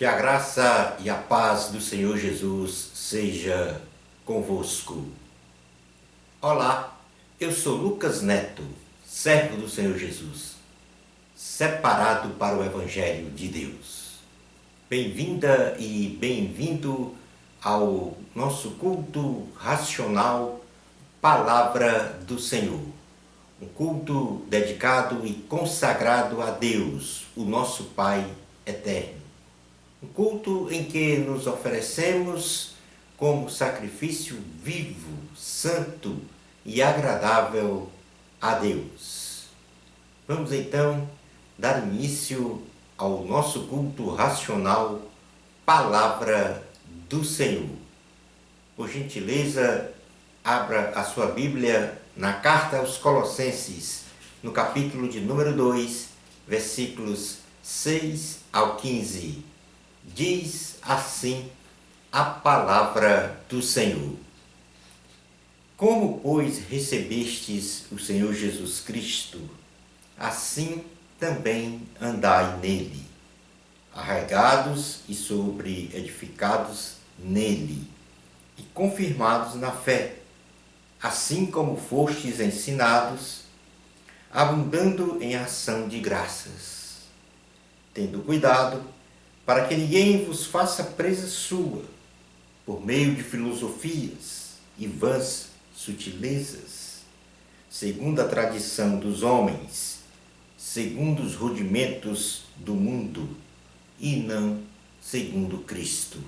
Que a graça e a paz do Senhor Jesus seja convosco. Olá, eu sou Lucas Neto, servo do Senhor Jesus, separado para o Evangelho de Deus. Bem-vinda e bem-vindo ao nosso culto racional Palavra do Senhor. Um culto dedicado e consagrado a Deus, o nosso Pai eterno. Um culto em que nos oferecemos como sacrifício vivo, santo e agradável a Deus. Vamos então dar início ao nosso culto racional, Palavra do Senhor. Por gentileza, abra a sua Bíblia na carta aos Colossenses, no capítulo de número 2, versículos 6 ao 15. Diz assim a palavra do Senhor. Como, pois, recebestes o Senhor Jesus Cristo, assim também andai nele, arraigados e sobreedificados nele, e confirmados na fé, assim como fostes ensinados, abundando em ação de graças, tendo cuidado para que ninguém vos faça presa sua, por meio de filosofias e vãs sutilezas, segundo a tradição dos homens, segundo os rudimentos do mundo, e não segundo Cristo.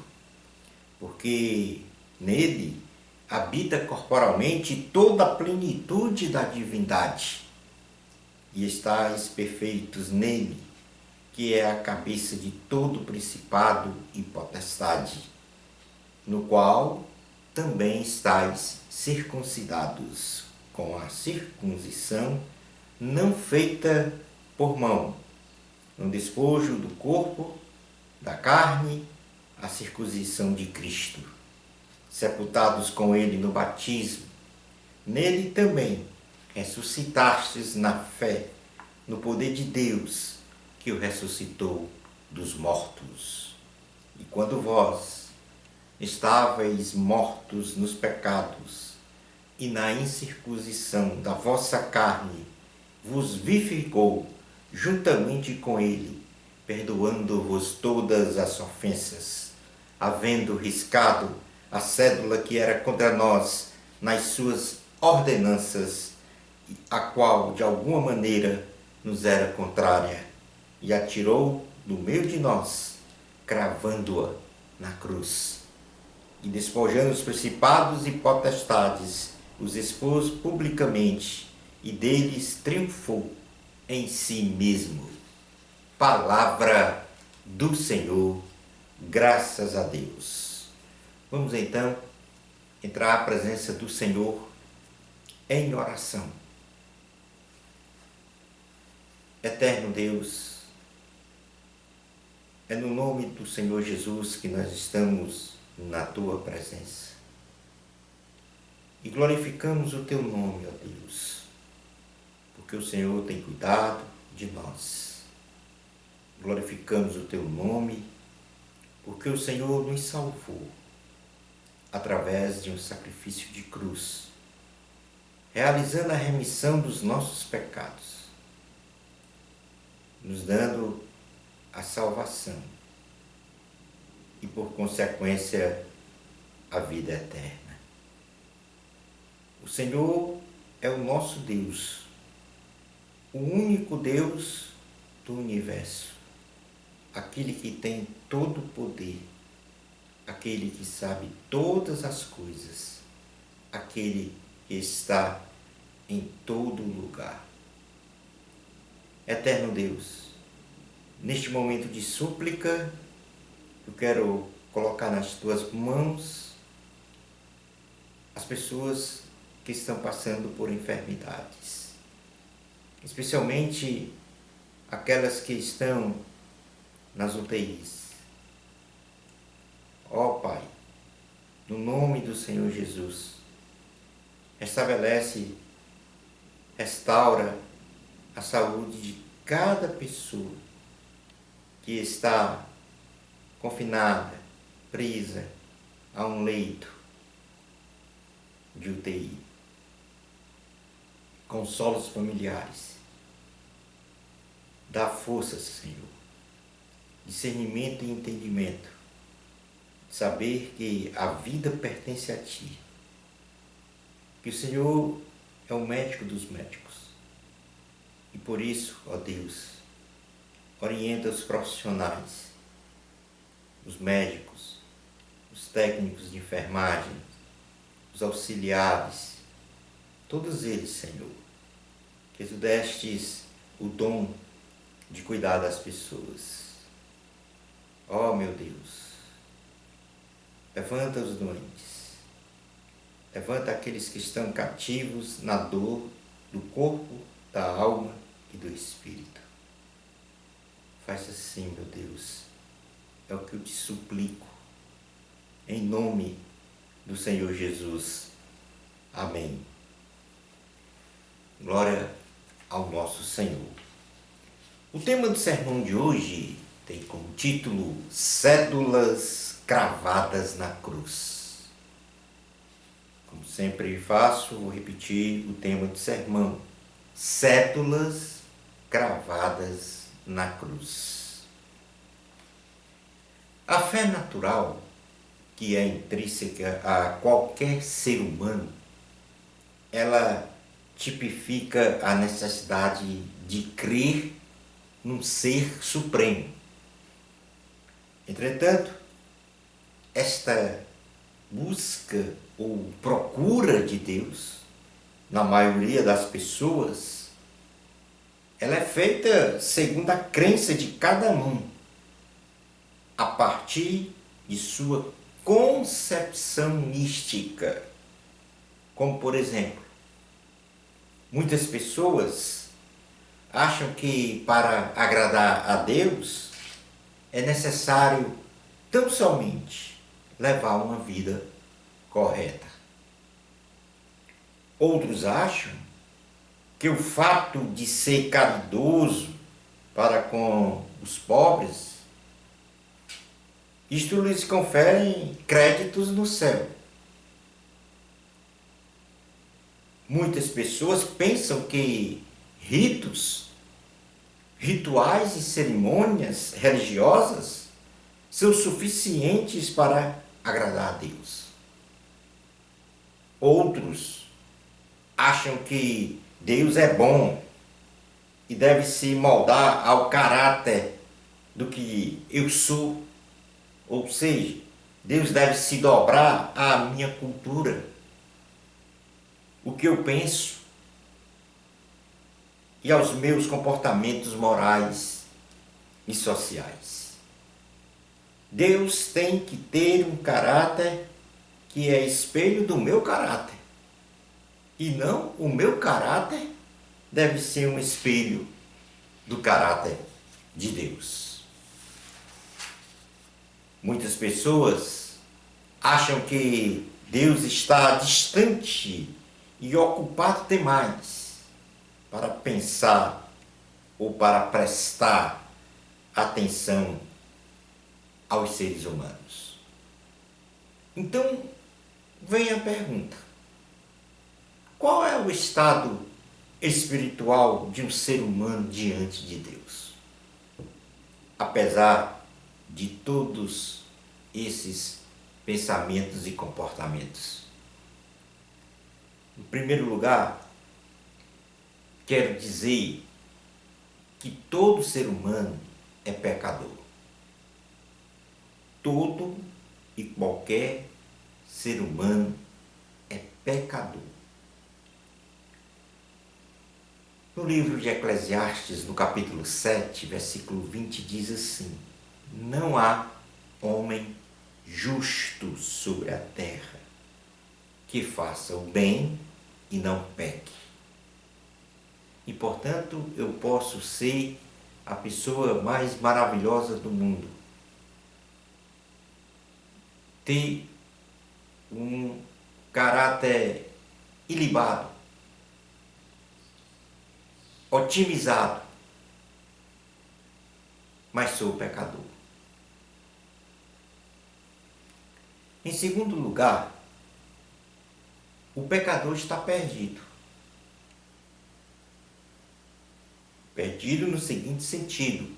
Porque nele habita corporalmente toda a plenitude da divindade, e estáis perfeitos nele, que é a cabeça de todo principado e potestade, no qual também estáis circuncidados, com a circuncisão não feita por mão, no despojo do corpo, da carne, a circuncisão de Cristo, sepultados com ele no batismo, nele também ressuscitastes na fé, no poder de Deus, que o ressuscitou dos mortos. E quando vós estáveis mortos nos pecados e na incircuncisão da vossa carne, vos vivificou juntamente com ele, perdoando-vos todas as ofensas, havendo riscado a cédula que era contra nós nas suas ordenanças, a qual de alguma maneira nos era contrária, e atirou do meio de nós, cravando-a na cruz. E despojando os principados e potestades, os expôs publicamente, e deles triunfou em si mesmo. Palavra do Senhor, graças a Deus. Vamos então entrar à presença do Senhor em oração. Eterno Deus, é no nome do Senhor Jesus que nós estamos na Tua presença. E glorificamos o Teu nome, ó Deus, porque o Senhor tem cuidado de nós. Glorificamos o Teu nome, porque o Senhor nos salvou através de um sacrifício de cruz, realizando a remissão dos nossos pecados, nos dando a salvação e, por consequência, a vida eterna. O Senhor é o nosso Deus, o único Deus do universo, aquele que tem todo o poder, aquele que sabe todas as coisas, aquele que está em todo lugar. Eterno Deus, neste momento de súplica, eu quero colocar nas Tuas mãos as pessoas que estão passando por enfermidades, especialmente aquelas que estão nas UTIs. Ó Pai, no nome do Senhor Jesus, restabelece, restaura a saúde de cada pessoa que está confinada, presa a um leito de UTI. Consola os familiares. Dá força, Senhor, discernimento e entendimento, de saber que a vida pertence a Ti, que o Senhor é o médico dos médicos. E por isso, ó Deus, orienta os profissionais, os médicos, os técnicos de enfermagem, os auxiliares, todos eles, Senhor, que Tu destes o dom de cuidar das pessoas. Ó meu Deus, levanta os doentes, levanta aqueles que estão cativos na dor do corpo, da alma e do espírito. Faz assim, meu Deus, é o que eu te suplico, em nome do Senhor Jesus. Amém. Glória ao nosso Senhor. O tema do sermão de hoje tem como título Cédulas cravadas na cruz. Como sempre faço, vou repetir o tema do sermão: Cédulas cravadas na cruz. A fé natural, que é intrínseca a qualquer ser humano, ela tipifica a necessidade de crer num ser supremo. Entretanto, esta busca ou procura de Deus, na maioria das pessoas, ela é feita segundo a crença de cada um, a partir de sua concepção mística. Como, por exemplo, muitas pessoas acham que para agradar a Deus é necessário tão somente levar uma vida correta. Outros acham que o fato de ser caridoso para com os pobres, isto lhes confere créditos no céu. Muitas pessoas pensam que rituais e cerimônias religiosas são suficientes para agradar a Deus. Outros acham que Deus é bom e deve se moldar ao caráter do que eu sou. Ou seja, Deus deve se dobrar à minha cultura, o que eu penso e aos meus comportamentos morais e sociais. Deus tem que ter um caráter que é espelho do meu caráter, e não o meu caráter deve ser um espelho do caráter de Deus. Muitas pessoas acham que Deus está distante e ocupado demais para pensar ou para prestar atenção aos seres humanos. Então, vem a pergunta: qual é o estado espiritual de um ser humano diante de Deus? Apesar de todos esses pensamentos e comportamentos. Em primeiro lugar, quero dizer que todo ser humano é pecador. Todo e qualquer ser humano é pecador. No livro de Eclesiastes, no capítulo 7, versículo 20, diz assim: não há homem justo sobre a terra que faça o bem e não peque. E, portanto, eu posso ser a pessoa mais maravilhosa do mundo, ter um caráter ilibado, otimizado, mas sou pecador. Em segundo lugar, o pecador está perdido. Perdido no seguinte sentido,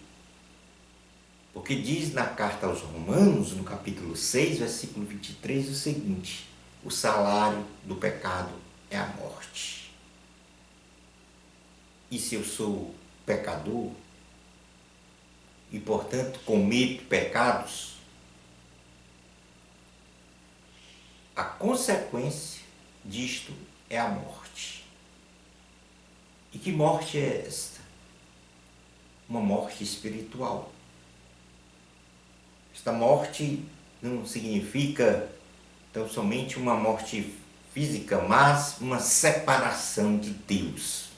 porque diz na carta aos Romanos, no capítulo 6, versículo 23, o seguinte: o salário do pecado é a morte. E se eu sou pecador, e portanto cometo pecados, a consequência disto é a morte. E que morte é esta? Uma morte espiritual. Esta morte não significa tão somente uma morte física, mas uma separação de Deus,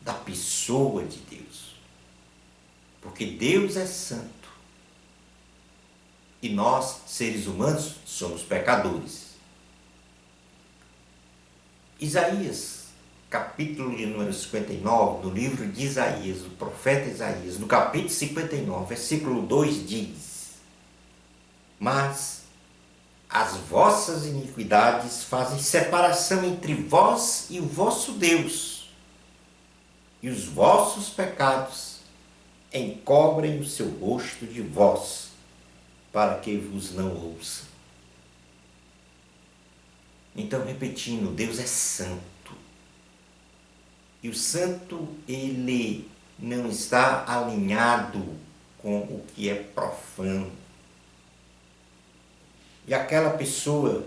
da pessoa de Deus. Porque Deus é santo e nós, seres humanos, somos pecadores. Isaías, capítulo de número 59, do livro de Isaías, o profeta Isaías, no capítulo 59, versículo 2 diz: mas as vossas iniquidades fazem separação entre vós e o vosso Deus, e os vossos pecados encobrem o seu rosto de vós, para que vos não ouçam. Então, repetindo, Deus é santo. E o santo, ele não está alinhado com o que é profano. E aquela pessoa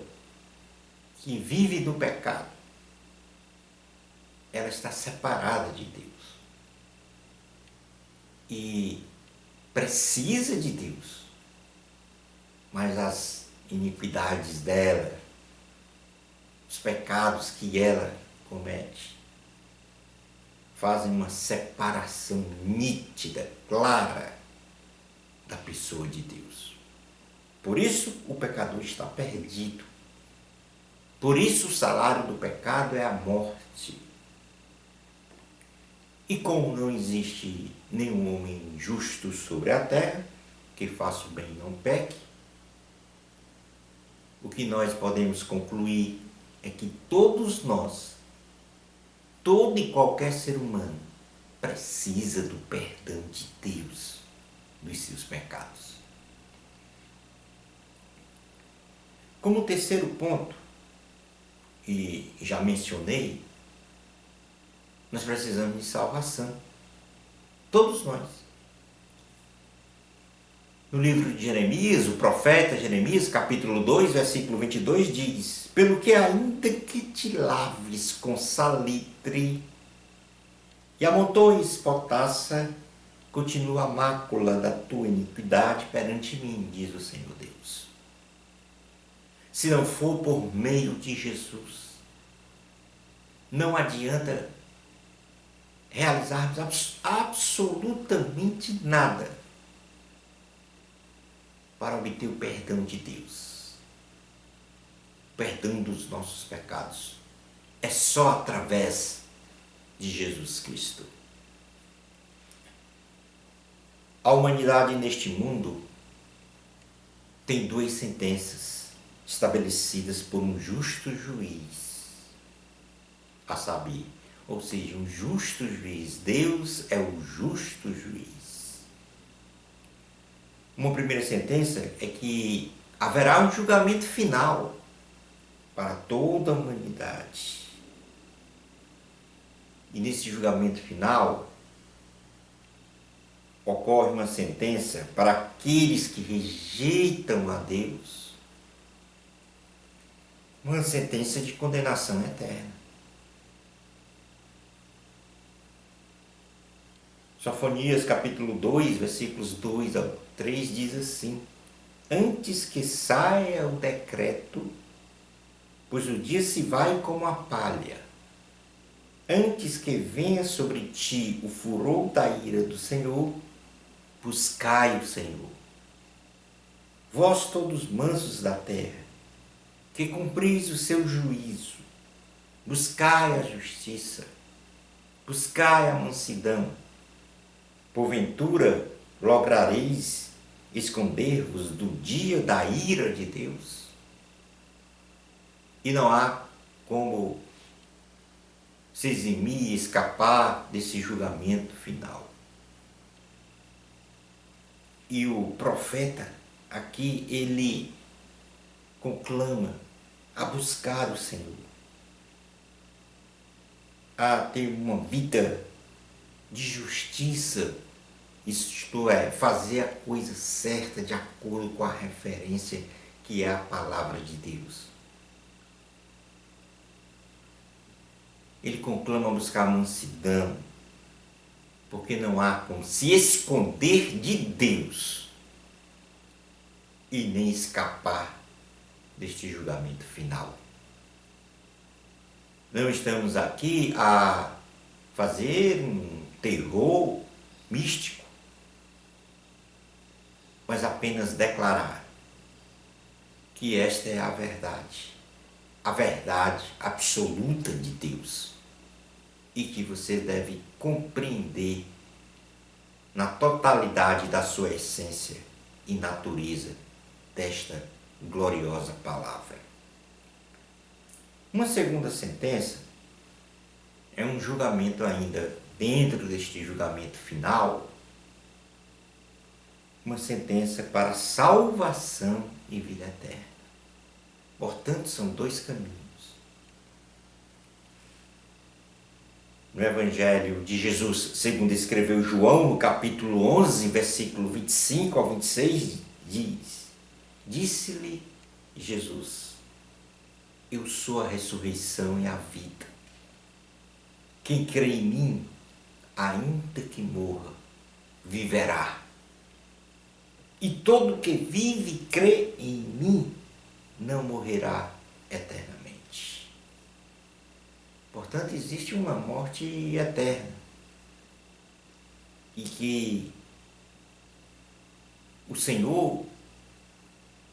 que vive do pecado, ela está separada de Deus. E precisa de Deus. Mas as iniquidades dela, os pecados que ela comete, fazem uma separação nítida, clara, da pessoa de Deus. Por isso o pecador está perdido. Por isso o salário do pecado é a morte. E como não existe nenhum homem justo sobre a terra, que faça o bem e não peque, o que nós podemos concluir é que todos nós, todo e qualquer ser humano, precisa do perdão de Deus dos seus pecados. Como terceiro ponto, e já mencionei, nós precisamos de salvação. Todos nós. No livro de Jeremias, o profeta Jeremias, capítulo 2, versículo 22, diz: pelo que ainda que te laves com salitre e amontoes potassa, continua a mácula da tua iniquidade perante mim, diz o Senhor Deus. Se não for por meio de Jesus, não adianta realizarmos absolutamente nada para obter o perdão de Deus. O perdão dos nossos pecados é só através de Jesus Cristo. A humanidade neste mundo tem duas sentenças estabelecidas por um justo juiz, a saber, ou seja, um justo juiz. Deus é o justo juiz. Uma primeira sentença é que haverá um julgamento final para toda a humanidade. E nesse julgamento final ocorre uma sentença para aqueles que rejeitam a Deus, uma sentença de condenação eterna. Sofonias capítulo 2, versículos 2 ao 3 diz assim: antes que saia o decreto, pois o dia se vai como a palha, antes que venha sobre ti o furor da ira do Senhor, buscai o Senhor. Vós todos mansos da terra, que cumpris o seu juízo, buscai a justiça, buscai a mansidão. Porventura lograreis esconder-vos do dia da ira de Deus? E não há como se eximir, escapar desse julgamento final. E o profeta aqui, ele conclama a buscar o Senhor, a ter uma vida de justiça, isto é, fazer a coisa certa de acordo com a referência que é a palavra de Deus. Ele conclama a buscar a mansidão, porque não há como se esconder de Deus e nem escapar deste julgamento final. Não estamos aqui a fazer um terror místico, mas apenas declarar que esta é a verdade absoluta de Deus, e que você deve compreender na totalidade da sua essência e natureza desta gloriosa palavra. Uma segunda sentença é um julgamento ainda dentro deste julgamento final, uma sentença para salvação e vida eterna. Portanto, são dois caminhos. No Evangelho de Jesus, segundo escreveu João, no capítulo 11, versículo 25 ao 26, diz: Disse-lhe Jesus: Eu sou a ressurreição e a vida. Quem crê em mim, ainda que morra, viverá. E todo que vive e crê em mim, não morrerá eternamente. Portanto, existe uma morte eterna. E que o Senhor,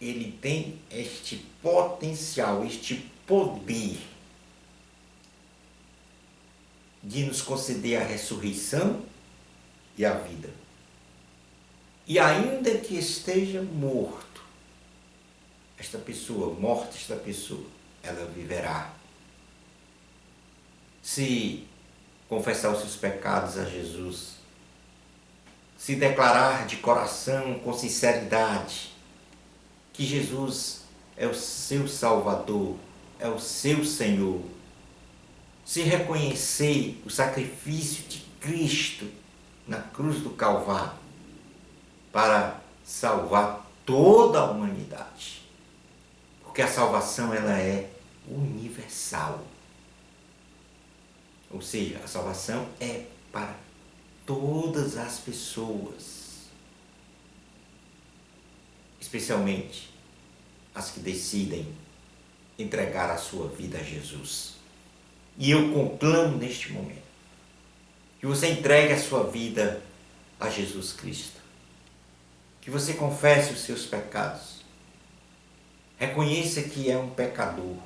ele tem este potencial, este poder de nos conceder a ressurreição e a vida. E ainda que esteja morto, esta pessoa, ela viverá. Se confessar os seus pecados a Jesus, se declarar de coração, com sinceridade, que Jesus é o seu Salvador, é o seu Senhor, se reconhecer o sacrifício de Cristo na cruz do Calvário para salvar toda a humanidade, porque a salvação ela é universal, ou seja, a salvação é para todas as pessoas, especialmente as que decidem entregar a sua vida a Jesus. E eu conclamo neste momento que você entregue a sua vida a Jesus Cristo, que você confesse os seus pecados, reconheça que é um pecador,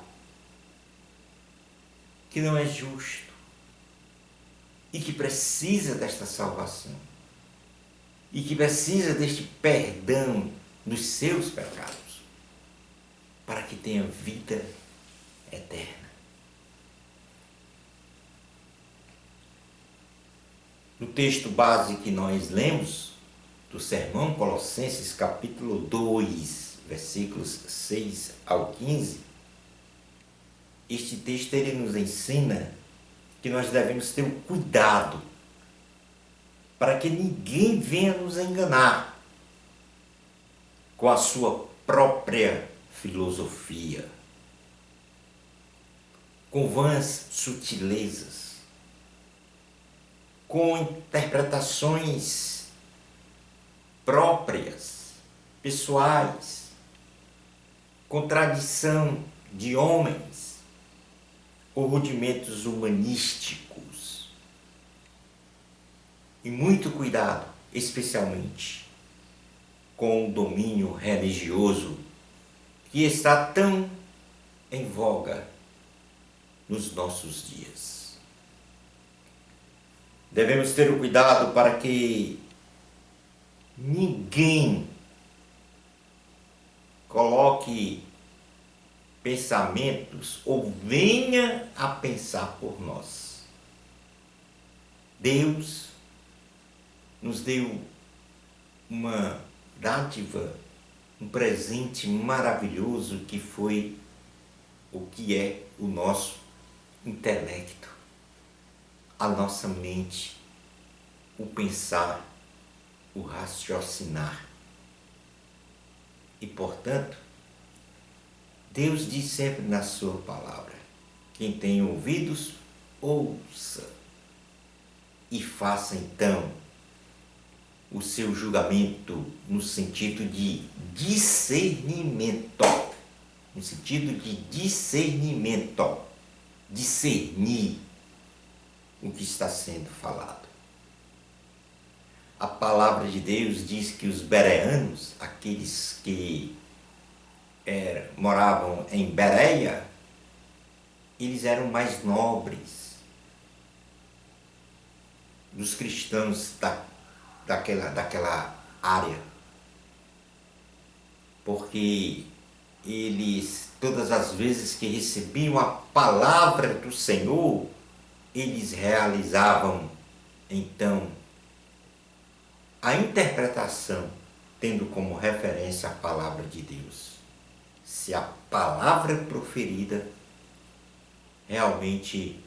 que não é justo e que precisa desta salvação e que precisa deste perdão dos seus pecados para que tenha vida eterna. No texto base que nós lemos do sermão, Colossenses capítulo 2, versículos 6 ao 15, este texto ele nos ensina que nós devemos ter um cuidado para que ninguém venha nos enganar com a sua própria filosofia, com vãs sutilezas, com interpretações próprias, pessoais, com tradição de homens, ou rudimentos humanísticos. E muito cuidado, especialmente, com o domínio religioso que está tão em voga nos nossos dias. Devemos ter o cuidado para que ninguém coloque pensamentos ou venha a pensar por nós. Deus nos deu uma dádiva, um presente maravilhoso que foi o que é o nosso intelecto, a nossa mente, o pensar, o raciocinar. E, portanto, Deus diz sempre na sua palavra: quem tem ouvidos, ouça e faça então o seu julgamento no sentido de discernimento. No sentido de discernimento. Discernir o que está sendo falado. A palavra de Deus diz que os bereanos, aqueles que moravam em Bereia, eles eram mais nobres dos cristãos daquela área, porque eles, todas as vezes que recebiam a palavra do Senhor, eles realizavam então a interpretação tendo como referência a palavra de Deus. Se a palavra proferida realmente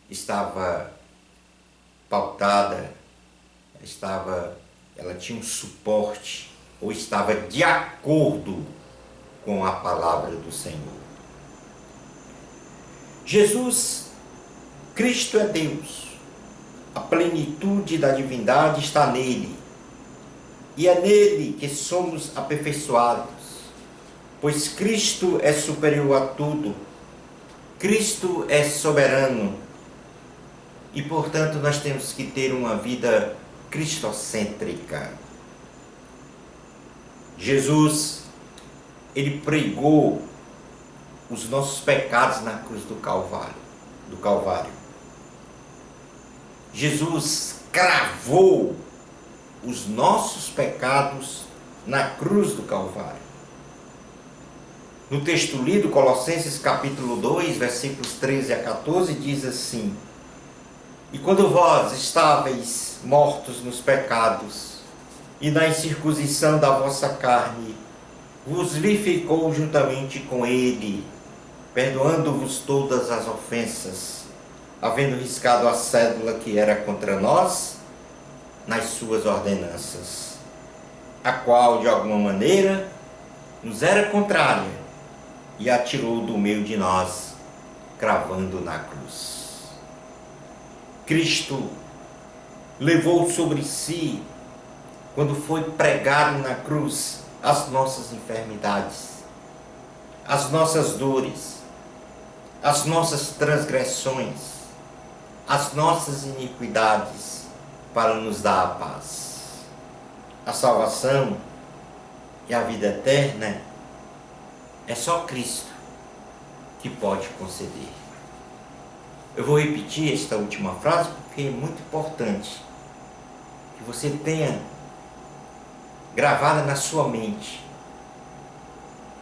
estava pautada, ela tinha um suporte ou estava de acordo com a palavra do Senhor. Jesus, Cristo é Deus. A plenitude da divindade está nele. E é nele que somos aperfeiçoados, pois Cristo é superior a tudo. Cristo é soberano. E, portanto, nós temos que ter uma vida cristocêntrica. Jesus, ele pregou os nossos pecados na cruz do Calvário. Jesus cravou os nossos pecados na cruz do Calvário. No texto lido, Colossenses capítulo 2, versículos 13 a 14, diz assim: e quando vós estáveis mortos nos pecados e na incircuncisão da vossa carne, vos vivificou juntamente com ele, perdoando-vos todas as ofensas, havendo riscado a cédula que era contra nós nas suas ordenanças, a qual de alguma maneira nos era contrária, e atirou do meio de nós, cravando na cruz. Cristo levou sobre si, quando foi pregado na cruz, as nossas enfermidades, as nossas dores, as nossas transgressões, as nossas iniquidades, para nos dar a paz. A salvação e a vida eterna é só Cristo que pode conceder. Eu vou repetir esta última frase porque é muito importante que você tenha gravada na sua mente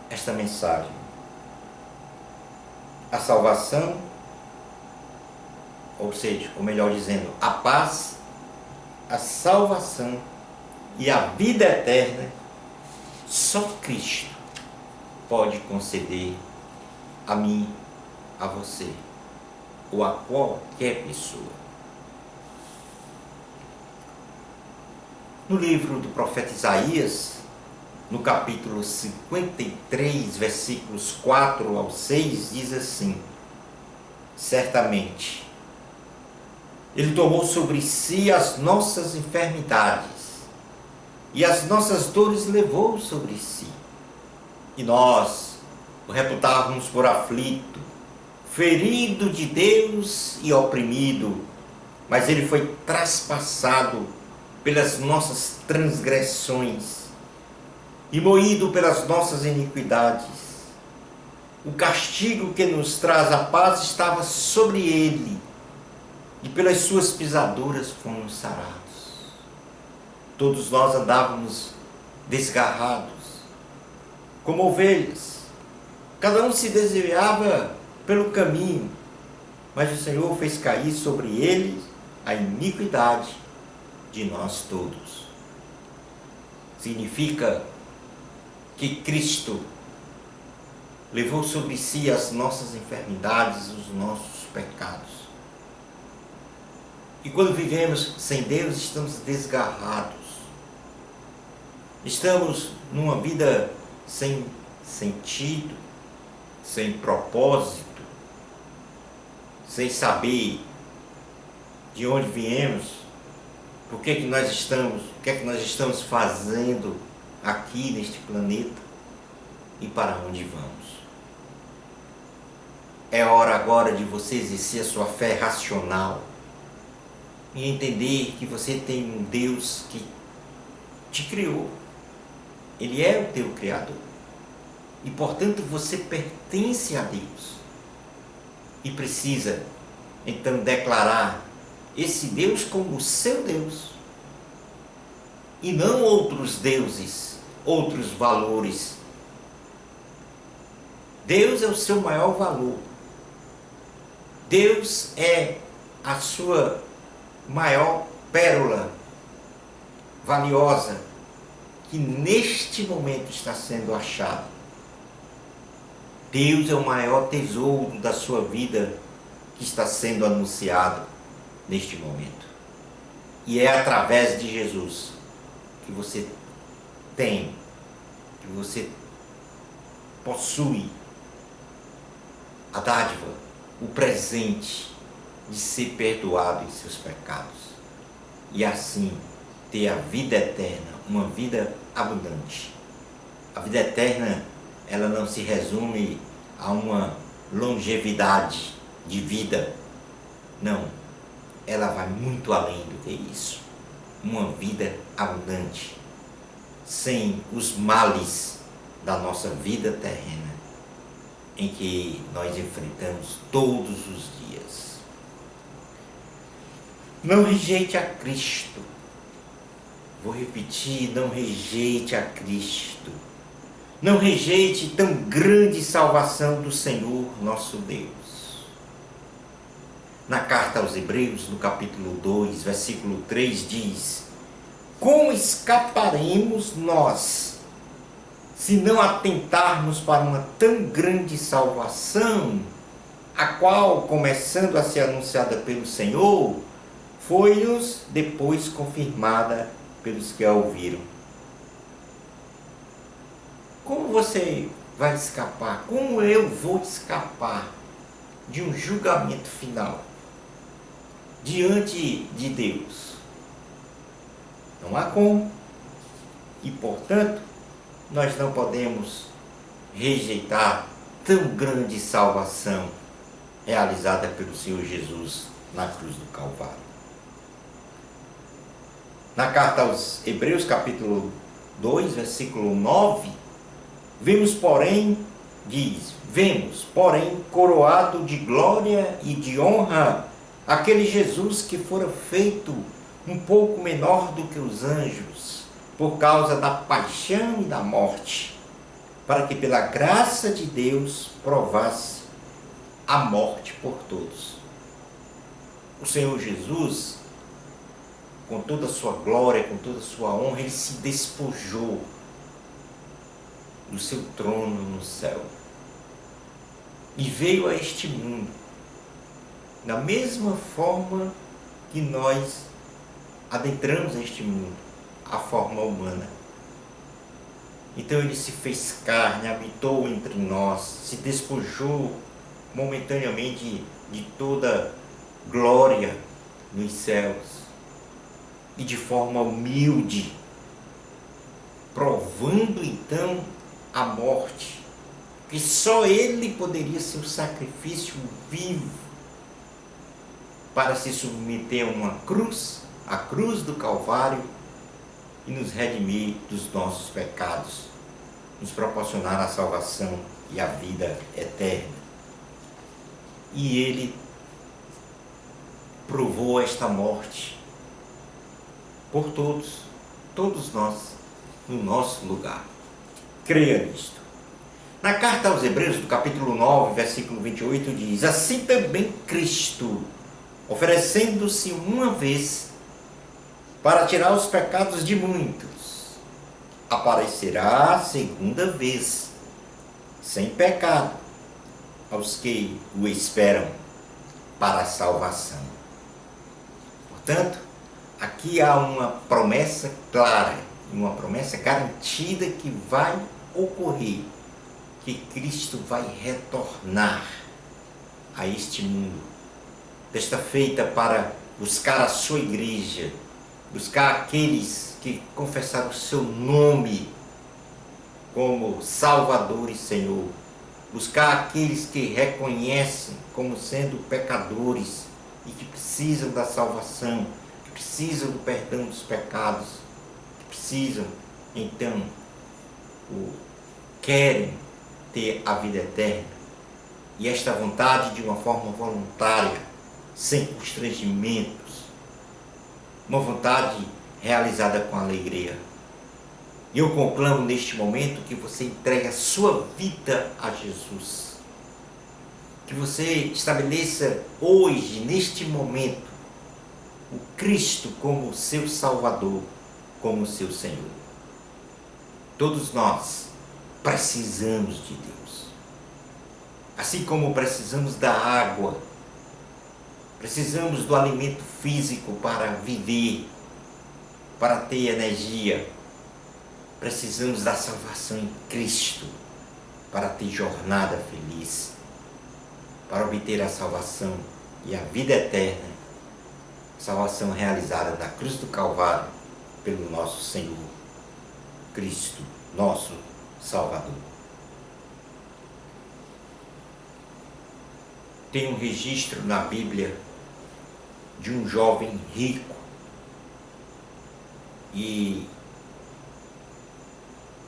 esta mensagem. A salvação, ou seja, ou melhor dizendo, a paz, a salvação e a vida eterna, só Cristo pode conceder a mim, a você, ou a qualquer pessoa. No livro do profeta Isaías, no capítulo 53, versículos 4 ao 6, diz assim: certamente, ele tomou sobre si as nossas enfermidades, e as nossas dores levou sobre si. E nós o reputávamos por aflito, ferido de Deus e oprimido, mas ele foi traspassado pelas nossas transgressões e moído pelas nossas iniquidades. O castigo que nos traz a paz estava sobre ele, e pelas suas pisaduras fomos sarados. Todos nós andávamos desgarrados, como ovelhas, Cada um se desviava pelo caminho, mas o Senhor fez cair sobre eles a iniquidade de nós todos. Significa que Cristo levou sobre si as nossas enfermidades, os nossos pecados. E quando vivemos sem Deus, estamos desgarrados. Estamos numa vida sem sentido, sem propósito, sem saber de onde viemos, por que nós estamos, o que é que nós estamos fazendo aqui neste planeta e para onde vamos. É hora agora de você exercer a sua fé racional e entender que você tem um Deus que te criou. Ele é o teu Criador. E, portanto, você pertence a Deus. E precisa, então, declarar esse Deus como o seu Deus. E não outros deuses, outros valores. Deus é o seu maior valor. Deus é a sua maior pérola valiosa que neste momento está sendo achada. Deus é o maior tesouro da sua vida que está sendo anunciado neste momento. E é através de Jesus que você tem, que você possui a dádiva, o presente de ser perdoado em seus pecados e assim ter a vida eterna, uma vida abundante. A vida eterna, ela não se resume a uma longevidade de vida, não, ela vai muito além do que isso. Uma vida abundante, sem os males da nossa vida terrena, em que nós enfrentamos todos os dias. Não rejeite a Cristo. Vou repetir, não rejeite a Cristo. Não rejeite tão grande salvação do Senhor nosso Deus. Na carta aos Hebreus, no capítulo 2, versículo 3, diz: como escaparemos nós, se não atentarmos para uma tão grande salvação, a qual, começando a ser anunciada pelo Senhor, foi-nos depois confirmada pelos que a ouviram. Como você vai escapar? Como eu vou escapar de um julgamento final diante de Deus? Não há como. E, portanto, nós não podemos rejeitar tão grande salvação realizada pelo Senhor Jesus na cruz do Calvário. Na carta aos Hebreus, capítulo 2, versículo 9, vemos, porém, coroado de glória e de honra, aquele Jesus que fora feito um pouco menor do que os anjos, por causa da paixão e da morte, para que pela graça de Deus provasse a morte por todos. O Senhor Jesus, com toda a sua glória, com toda a sua honra, ele se despojou do seu trono no céu e veio a este mundo da mesma forma que nós adentramos este mundo, a forma humana. Então ele se fez carne, habitou entre nós, se despojou momentaneamente de toda glória nos céus e de forma humilde, provando então a morte, que só ele poderia ser o sacrifício vivo para se submeter a uma cruz, a cruz do Calvário, e nos redimir dos nossos pecados, nos proporcionar a salvação e a vida eterna. E ele provou esta morte por todos nós, no nosso lugar. Creia nisto. Na carta aos Hebreus, do capítulo 9, versículo 28, diz: assim também Cristo, oferecendo-se uma vez para tirar os pecados de muitos, aparecerá segunda vez, sem pecado, aos que o esperam para a salvação. Portanto, aqui há uma promessa clara, uma promessa garantida que vai ocorrer, que Cristo vai retornar a este mundo, desta feita para buscar a sua igreja, buscar aqueles que confessaram o seu nome como Salvador e Senhor, buscar aqueles que reconhecem como sendo pecadores e que precisam da salvação, que precisam do perdão dos pecados, que precisam, então, querem ter a vida eterna. E esta vontade de uma forma voluntária, sem constrangimentos, uma vontade realizada com alegria. E eu conclamo neste momento que você entregue a sua vida a Jesus. Que você estabeleça hoje, neste momento, o Cristo como seu Salvador, como seu Senhor. Todos nós precisamos de Deus. Assim como precisamos da água, precisamos do alimento físico para viver, para ter energia. Precisamos da salvação em Cristo para ter jornada feliz, para obter a salvação e a vida eterna, salvação realizada na cruz do Calvário pelo nosso Senhor, Cristo, nosso Salvador. Tem um registro na Bíblia de um jovem rico e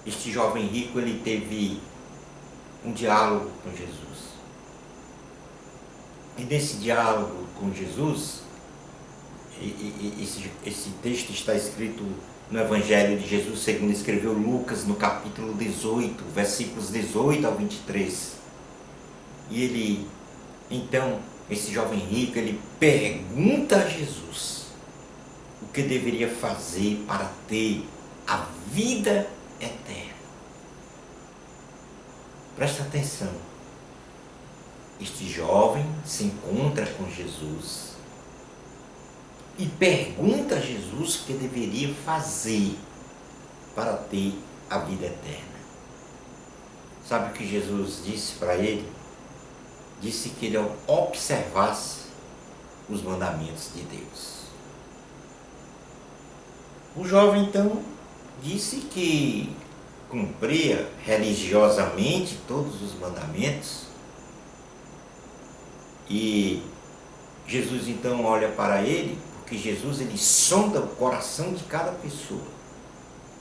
este jovem rico, ele teve um diálogo com Jesus. E nesse diálogo com Jesus, esse texto está escrito no Evangelho de Jesus, segundo escreveu Lucas, no capítulo 18, versículos 18 ao 23. E ele, então, esse jovem rico, ele pergunta a Jesus o que deveria fazer para ter a vida eterna. Presta atenção. Este jovem se encontra com Jesus e pergunta a Jesus o que deveria fazer para ter a vida eterna. Sabe o que Jesus disse para ele? Disse que ele observasse os mandamentos de Deus. O jovem então disse que cumpria religiosamente todos os mandamentos. E Jesus então olha para ele, porque Jesus, ele sonda o coração de cada pessoa.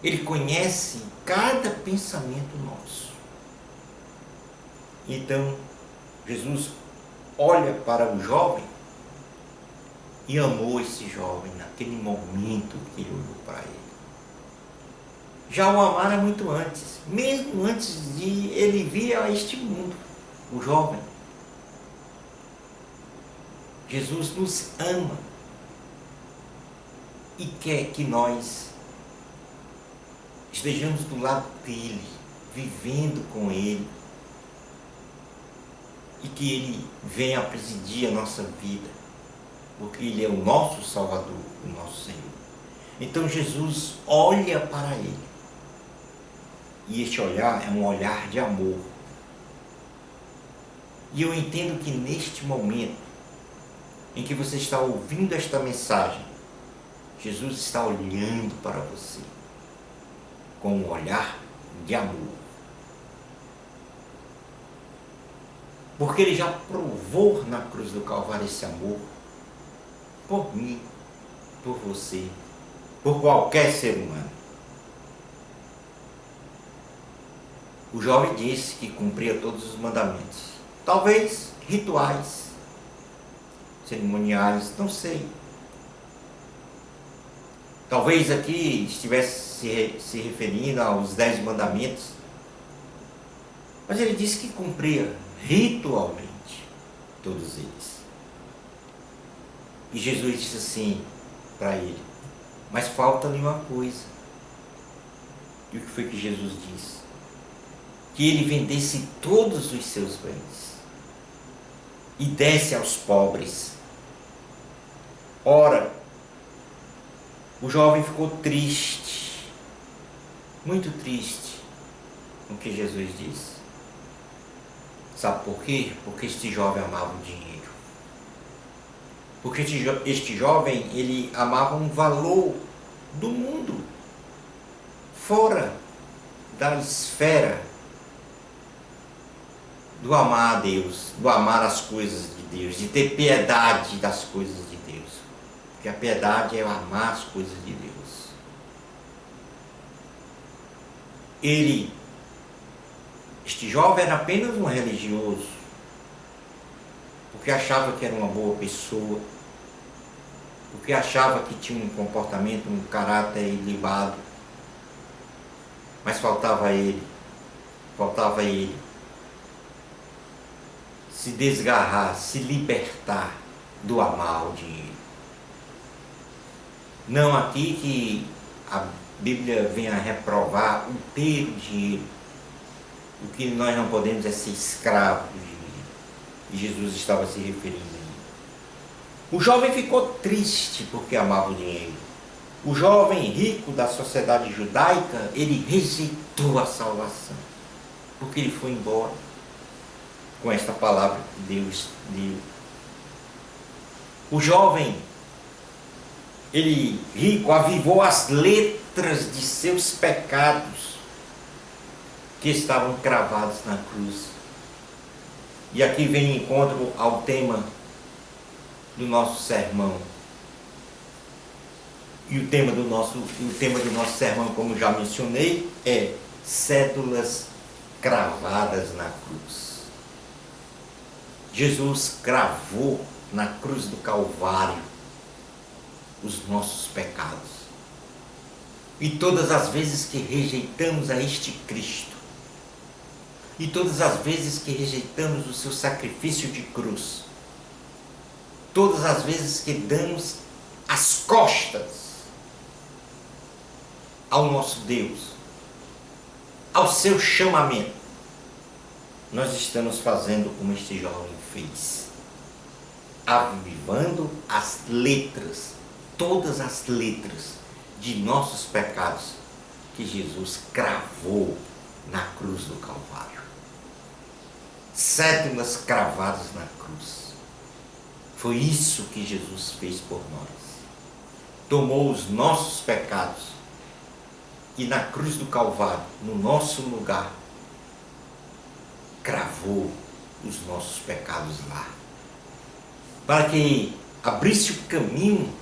Ele conhece cada pensamento nosso. Então Jesus olha para o jovem e amou esse jovem naquele momento que ele olhou para ele. Já o amara muito antes, mesmo antes de ele vir a este mundo, o jovem. Jesus nos ama e quer que nós estejamos do lado dele, vivendo com ele, e que ele venha a presidir a nossa vida, porque ele é o nosso Salvador, o nosso Senhor. Então Jesus olha para ele, e este olhar é um olhar de amor. E eu entendo que neste momento em que você está ouvindo esta mensagem, Jesus está olhando para você com um olhar de amor. Porque ele já provou na cruz do Calvário esse amor por mim, por você, por qualquer ser humano. O jovem disse que cumpria todos os mandamentos. Talvez rituais, cerimoniais, não sei. Talvez aqui estivesse se referindo aos 10 mandamentos. Mas ele disse que cumpria ritualmente todos eles. E Jesus disse assim para ele: mas falta-lhe uma coisa. E o que foi que Jesus disse? Que ele vendesse todos os seus bens e desse aos pobres. Ora, o jovem ficou triste, muito triste com o que Jesus disse. Sabe por quê? Porque este jovem amava o dinheiro. Porque este jovem, ele amava um valor do mundo, fora da esfera do amar a Deus, do amar as coisas de Deus, de ter piedade das coisas de Deus. Porque a piedade é amar as coisas de Deus. Este jovem era apenas um religioso, porque achava que era uma boa pessoa, porque achava que tinha um comportamento, um caráter ilibado, mas faltava ele se desgarrar, se libertar do amar ao dinheiro. Não aqui que a Bíblia vem a reprovar o ter o dinheiro. O que nós não podemos é ser escravo do dinheiro. E Jesus estava se referindo a isso. O jovem ficou triste porque amava o dinheiro. O jovem rico da sociedade judaica, ele rejeitou a salvação, porque ele foi embora com esta palavra que Deus deu. O jovem, ele rico, avivou as letras de seus pecados que estavam cravados na cruz. E aqui vem em encontro ao tema do nosso sermão. E o tema do nosso sermão, como já mencionei, é cédulas cravadas na cruz. Jesus cravou na cruz do Calvário os nossos pecados. E todas as vezes que rejeitamos a este Cristo, e todas as vezes que rejeitamos o seu sacrifício de cruz, todas as vezes que damos as costas ao nosso Deus, ao seu chamamento, nós estamos fazendo como este jovem fez, avivando as letras, todas as letras de nossos pecados que Jesus cravou na cruz do Calvário. Cédulas cravadas na cruz. Foi isso que Jesus fez por nós. Tomou os nossos pecados e na cruz do Calvário, no nosso lugar, cravou os nossos pecados lá, para que abrisse o caminho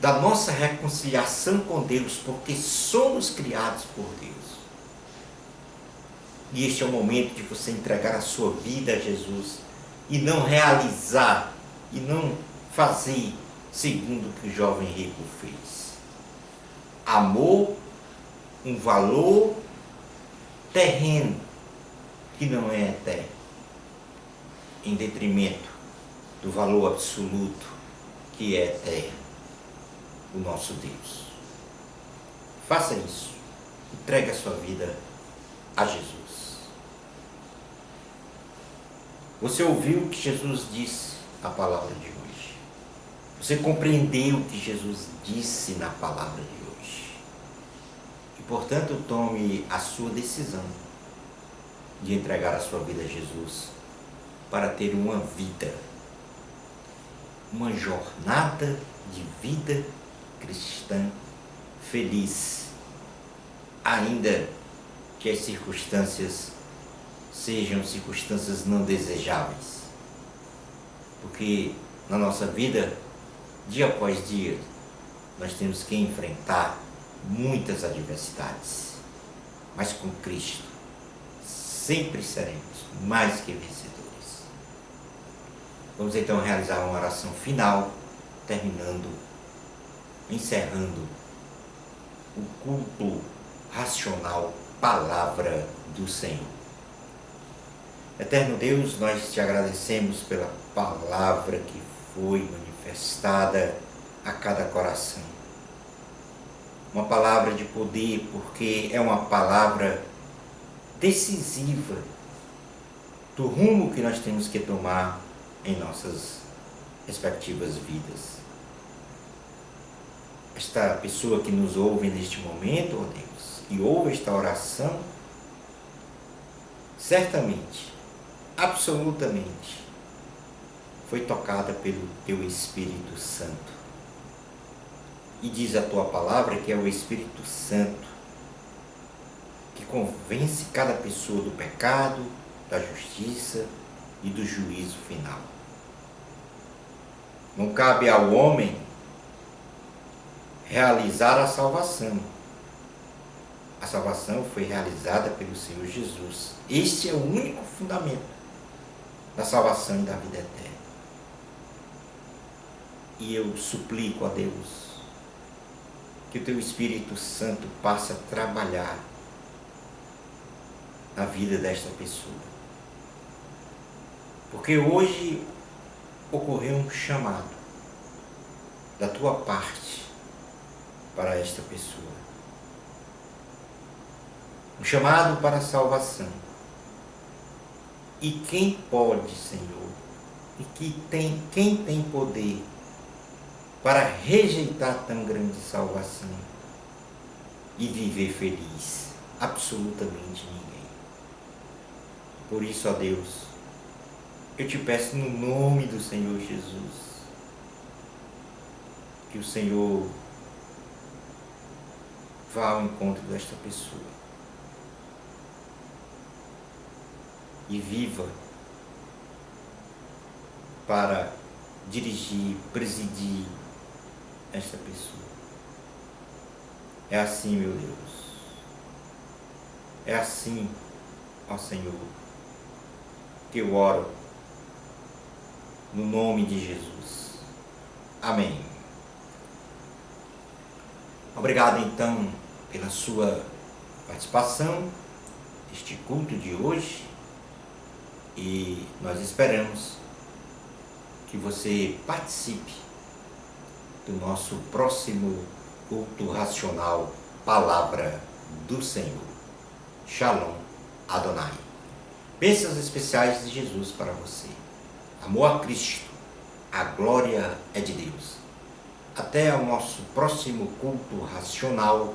da nossa reconciliação com Deus, porque somos criados por Deus. E este é o momento de você entregar a sua vida a Jesus e não realizar e não fazer segundo o que o jovem rico fez. Amou um valor terreno que não é eterno, em detrimento do valor absoluto que é eterno, o nosso Deus. Faça isso. Entregue a sua vida a Jesus. Você ouviu o que Jesus disse na palavra de hoje. Você compreendeu o que Jesus disse na palavra de hoje. E, portanto, tome a sua decisão de entregar a sua vida a Jesus para ter uma vida, uma jornada de vida cristã feliz, ainda que as circunstâncias sejam circunstâncias não desejáveis. Porque na nossa vida, dia após dia, nós temos que enfrentar muitas adversidades. Mas com Cristo, sempre seremos mais que vencedores. Vamos então realizar uma oração final, encerrando o culto racional, palavra do Senhor. Eterno Deus, nós te agradecemos pela palavra que foi manifestada a cada coração. Uma palavra de poder, porque é uma palavra decisiva do rumo que nós temos que tomar em nossas respectivas vidas. Esta pessoa que nos ouve neste momento, ó Deus, e ouve esta oração, certamente, absolutamente, foi tocada pelo Teu Espírito Santo. E diz a Tua palavra que é o Espírito Santo que convence cada pessoa do pecado, da justiça e do juízo final. Não cabe ao homem realizar a salvação. A salvação foi realizada pelo Senhor Jesus. Este é o único fundamento da salvação e da vida eterna. E eu suplico a Deus que o Teu Espírito Santo passe a trabalhar na vida desta pessoa. Porque hoje ocorreu um chamado da Tua parte para esta pessoa. Um chamado para a salvação. E quem pode, Senhor, e quem tem poder para rejeitar tão grande salvação e viver feliz? Absolutamente ninguém. Por isso, ó Deus, eu te peço no nome do Senhor Jesus, que o Senhor vá ao encontro desta pessoa e viva para dirigir, presidir esta pessoa. É assim, meu Deus. É assim, ó Senhor, que eu oro no nome de Jesus. Amém. Obrigado, então, pela sua participação neste culto de hoje. E nós esperamos que você participe do nosso próximo culto racional, Palavra do Senhor. Shalom Adonai. Bênçãos especiais de Jesus para você. Amor a Cristo. A glória é de Deus. Até o nosso próximo culto racional,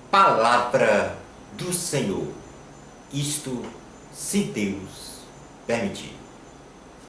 Palavra do Senhor. Isto, se Deus permitir.